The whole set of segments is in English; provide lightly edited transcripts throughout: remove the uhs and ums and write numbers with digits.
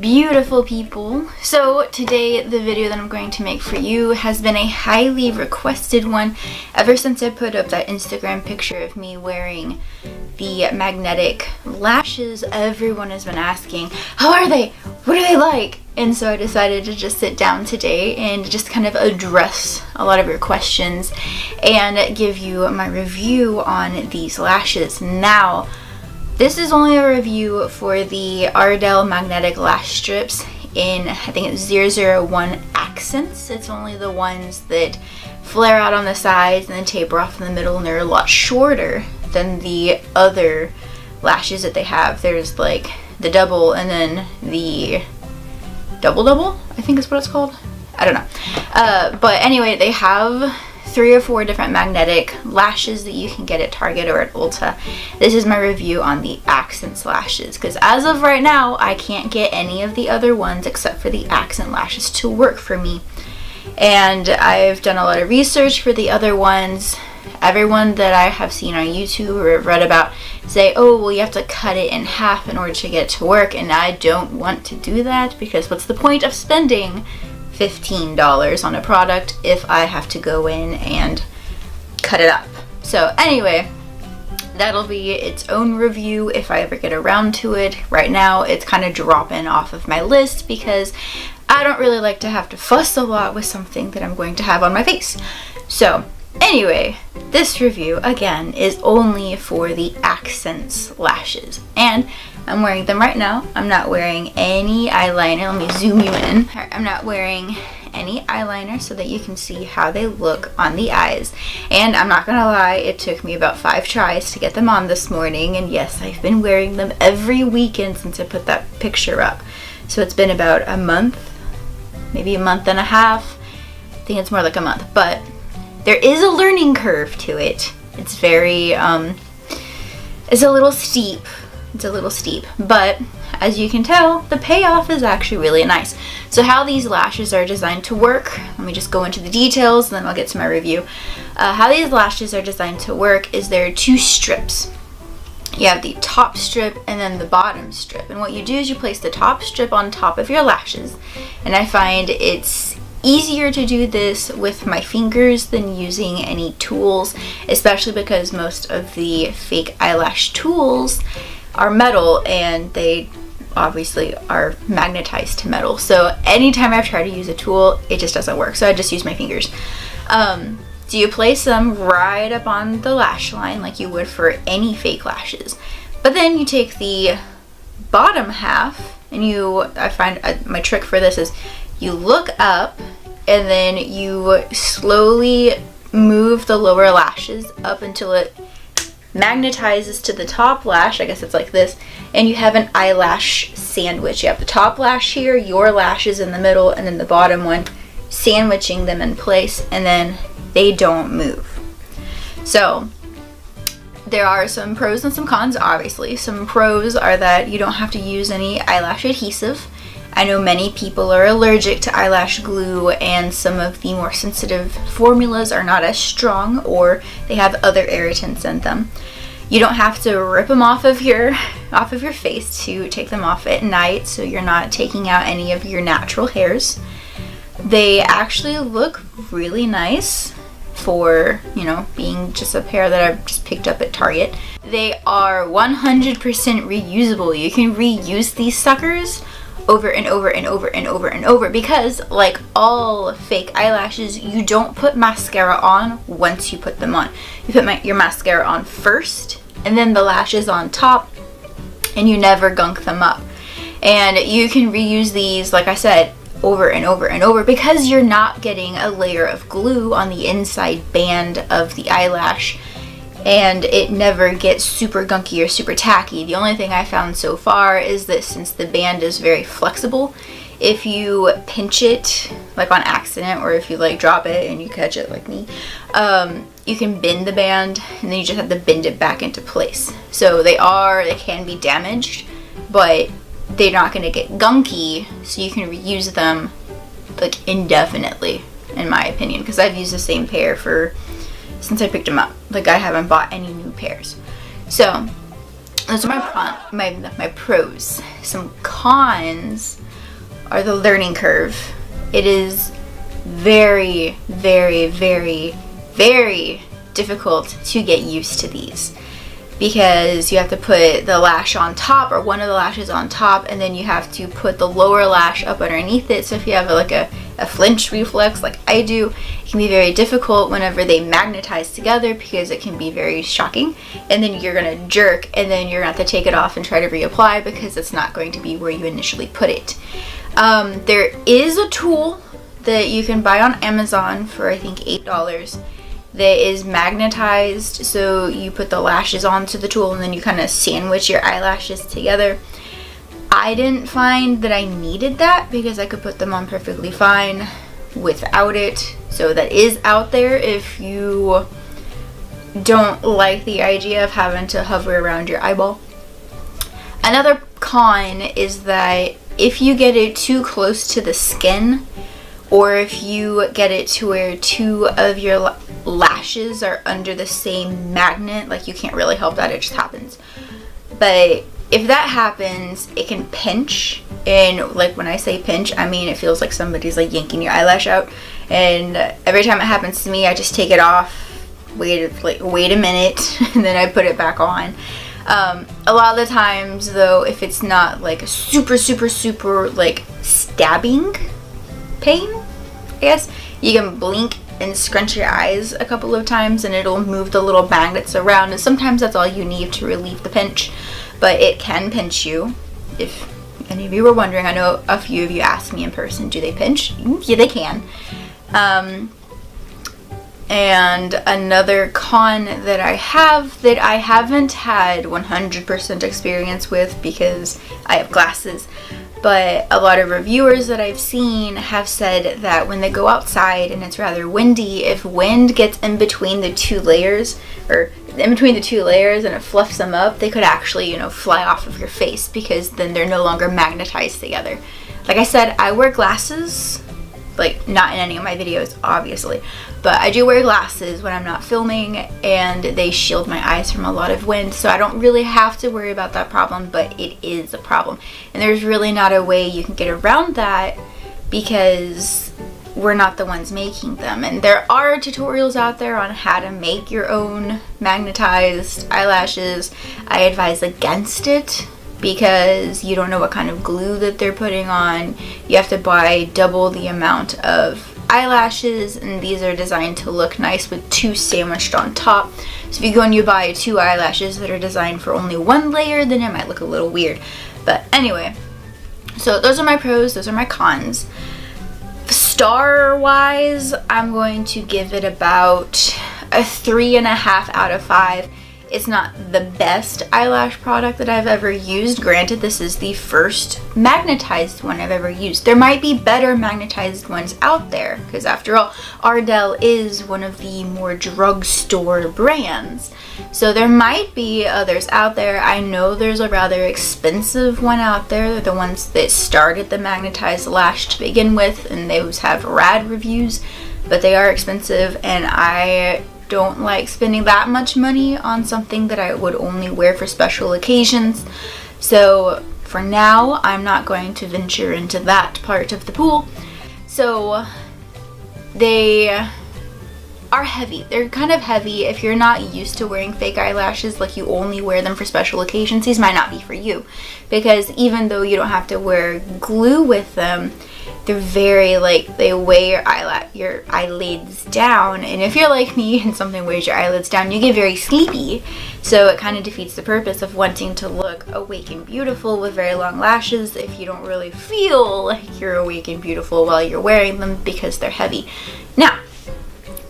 beautiful people. So today the video that I'm going to make for you has been a highly requested one ever since I put up that Instagram picture of me wearing the magnetic lashes. Everyone has been asking, how are they? What are they like? And so I decided to just sit down today and just kind of address a lot of your questions and give you my review on these lashes. Now, this is only a review for the Ardell Magnetic Lash Strips in, I think it's 001 Accents. It's only the ones that flare out on the sides and then taper off in the middle, and they're a lot shorter than the other lashes that they have. There's like the double and then the double, I think is what it's called. I don't know. But anyway, they have 3 or 4 different magnetic lashes that you can get at Target or at Ulta. This is my review on the Accents lashes, because as of right now, I can't get any of the other ones except for the accent lashes to work for me. And I've done a lot of research for the other ones. Everyone that I have seen on YouTube or read about say, oh, well, you have to cut it in half in order to get it to work, and I don't want to do that, because what's the point of spending $15 on a product if I have to go in and cut it up? So anyway, that'll be its own review if I ever get around to it. Right now it's kind of dropping off of my list because I don't really like to have to fuss a lot with something that I'm going to have on my face. So anyway, this review again is only for the Accents lashes, and I'm wearing them right now. I'm not wearing any eyeliner. Let me zoom you in. I'm not wearing any eyeliner so that you can see how they look on the eyes. And I'm not gonna lie, it took me about 5 tries to get them on this morning. And yes, I've been wearing them every weekend since I put that picture up. So it's been about a month, maybe a month and a half. I think it's more like a month, but there is a learning curve to it. It's very, it's a little steep. It's a little steep, but as you can tell, the payoff is actually really nice. So how these lashes are designed to work, let me just go into the details, and then I'll get to my review. How these lashes are designed to work is there are 2 strips. You have the top strip and then the bottom strip. And what you do is you place the top strip on top of your lashes. And I find it's easier to do this with my fingers than using any tools, especially because most of the fake eyelash tools are metal, and they obviously are magnetized to metal. So anytime I've tried to use a tool, it just doesn't work. So I just use my fingers. So you place them right up on the lash line like you would for any fake lashes. But then you take the bottom half, and I find my trick for this is you look up and then you slowly move the lower lashes up until it magnetizes to the top lash. I guess it's like this, and you have an eyelash sandwich. You have the top lash here, your lashes in the middle, and then the bottom one, sandwiching them in place, and then they don't move. So there are some pros and some cons, obviously. Some pros are that you don't have to use any eyelash adhesive. I know many people are allergic to eyelash glue, and some of the more sensitive formulas are not as strong, or they have other irritants in them. You don't have to rip them off of your face to take them off at night, so you're not taking out any of your natural hairs. They actually look really nice for, you know, being just a pair that I've just picked up at Target. They are 100% reusable. You can reuse these suckers over and over and over and over and over, because like all fake eyelashes, you don't put mascara on once you put them on. You put your mascara on first and then the lashes on top, and you never gunk them up. And you can reuse these, like I said, over and over and over, because you're not getting a layer of glue on the inside band of the eyelash, and it never gets super gunky or super tacky. The only thing I found so far is that since the band is very flexible, if you pinch it like on accident, or if you like drop it and you catch it like me, you can bend the band, and then you just have to bend it back into place. So they can be damaged, but they're not going to get gunky, so you can reuse them like indefinitely, in my opinion, because I've used the same pair since I picked them up. Like, I haven't bought any new pairs. So those are my pros. Some cons are the learning curve. It is very, very, very, very difficult to get used to these, because you have to put the lash on top, or one of the lashes on top, and then you have to put the lower lash up underneath it. So if you have like a flinch reflex like I do, it can be very difficult whenever they magnetize together, because it can be very shocking, and then you're gonna jerk, and then you're gonna have to take it off and try to reapply because it's not going to be where you initially put it. There is a tool that you can buy on Amazon for I think $8 that is magnetized, so you put the lashes onto the tool and then you kind of sandwich your eyelashes together. I didn't find that I needed that because I could put them on perfectly fine without it. So that is out there if you don't like the idea of having to hover around your eyeball. Another con is that if you get it too close to the skin, or if you get it to where two of your lashes are under the same magnet, like you can't really help that, it just happens. But if that happens, it can pinch, and like when I say pinch, I mean it feels like somebody's like yanking your eyelash out. And every time it happens to me, I just take it off, wait a minute, and then I put it back on. A lot of the times though, if it's not like a super like stabbing pain, I guess, you can blink and scrunch your eyes a couple of times and it'll move the little magnets around, and sometimes that's all you need to relieve the pinch. But it can pinch you. If any of you were wondering, I know a few of you asked me in person, do they pinch? Yeah, they can. And another con that I have that I haven't had 100% experience with because I have glasses, but a lot of reviewers that I've seen have said that when they go outside and it's rather windy, if wind gets in between the two layers, or in between the two layers, and it fluffs them up, they could actually, fly off of your face, because then they're no longer magnetized together. Like I said, I wear glasses, like not in any of my videos obviously, but I do wear glasses when I'm not filming, and they shield my eyes from a lot of wind, so I don't really have to worry about that problem, but it is a problem. And there's really not a way you can get around that, because we're not the ones making them. And there are tutorials out there on how to make your own magnetized eyelashes. I advise against it, because you don't know what kind of glue that they're putting on. You have to buy double the amount of eyelashes, and these are designed to look nice with two sandwiched on top. So if you go and you buy two eyelashes that are designed for only one layer, then it might look a little weird. But anyway, so those are my pros, those are my cons. Star wise, I'm going to give it about a 3.5 out of 5. It's not the best eyelash product that I've ever used. Granted, this is the first magnetized one I've ever used. There might be better magnetized ones out there, because after all, Ardell is one of the more drugstore brands. So there might be others out there. I know there's a rather expensive one out there. They're the ones that started the magnetized lash to begin with, and those have rad reviews, but they are expensive, and I don't like spending that much money on something that I would only wear for special occasions. So for now, I'm not going to venture into that part of the pool. So they are heavy. They're kind of heavy. If you're not used to wearing fake eyelashes, like you only wear them for special occasions, these might not be for you, because even though you don't have to wear glue with them, they're very, they weigh your eyelids down, and if you're like me and something weighs your eyelids down, you get very sleepy. So it kind of defeats the purpose of wanting to look awake and beautiful with very long lashes if you don't really feel like you're awake and beautiful while you're wearing them, because they're heavy. Now,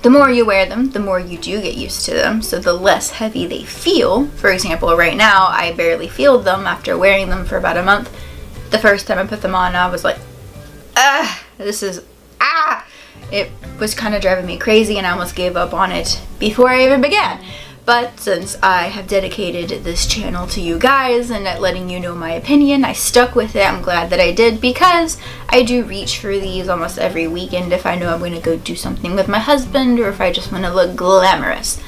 the more you wear them, the more you do get used to them, so the less heavy they feel. For example, right now, I barely feel them after wearing them for about a month. The first time I put them on, I was like, it was kind of driving me crazy, and I almost gave up on it before I even began. But since I have dedicated this channel to you guys and letting you know my opinion, I stuck with it. I'm glad that I did, because I do reach for these almost every weekend if I know I'm going to go do something with my husband, or if I just want to look glamorous.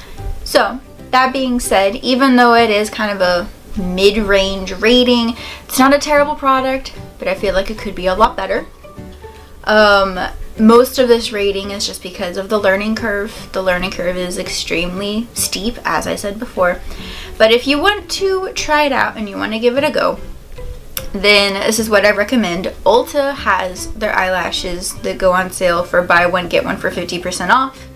So that being said, even though it is kind of a mid-range rating. It's not a terrible product, but I feel like it could be a lot better. Most of this rating is just because of the learning curve. The learning curve is extremely steep, as I said before. But if you want to try it out and you want to give it a go, then this is what I recommend. Ulta has their eyelashes that go on sale for buy one, get one for 50% off.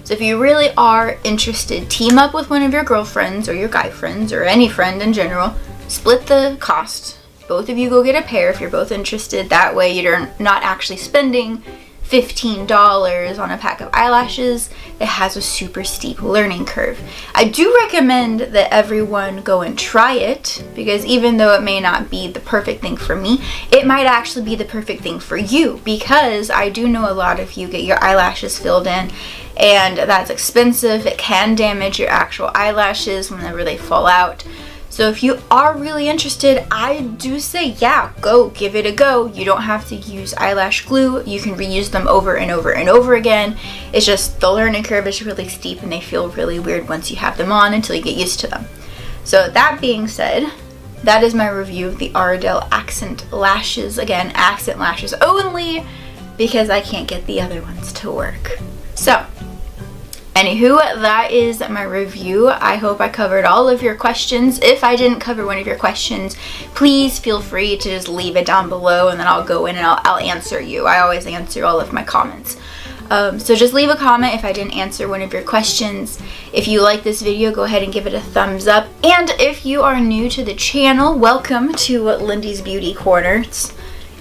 So if you really are interested, team up with one of your girlfriends or your guy friends or any friend in general. Split the cost. Both of you go get a pair if you're both interested. That way you're not actually spending $15 on a pack of eyelashes. It has a super steep learning curve. I do recommend that everyone go and try it, because even though it may not be the perfect thing for me, it might actually be the perfect thing for you, because I do know a lot of you get your eyelashes filled in and that's expensive. It can damage your actual eyelashes whenever they fall out. So if you are really interested, I do say, yeah, go give it a go. You don't have to use eyelash glue. You can reuse them over and over and over again. It's just the learning curve is really steep and they feel really weird once you have them on until you get used to them. So that being said, that is my review of the Ardell Accent Lashes. Again, accent lashes only, because I can't get the other ones to work. So anywho, that is my review. I hope I covered all of your questions. If I didn't cover one of your questions, please feel free to just leave it down below and then I'll go in and I'll answer you. I always answer all of my comments. So just leave a comment if I didn't answer one of your questions. If you like this video, go ahead and give it a thumbs up. And if you are new to the channel, welcome to Lindy's Beauty Corner. It's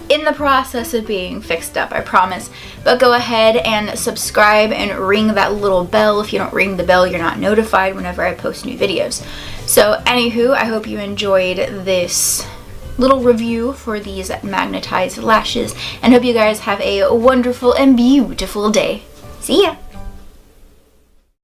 in the process of being fixed up, I promise. But go ahead and subscribe and ring that little bell. If you don't ring the bell, you're not notified whenever I post new videos. So anywho, I hope you enjoyed this little review for these magnetized lashes and hope you guys have a wonderful and beautiful day. See ya!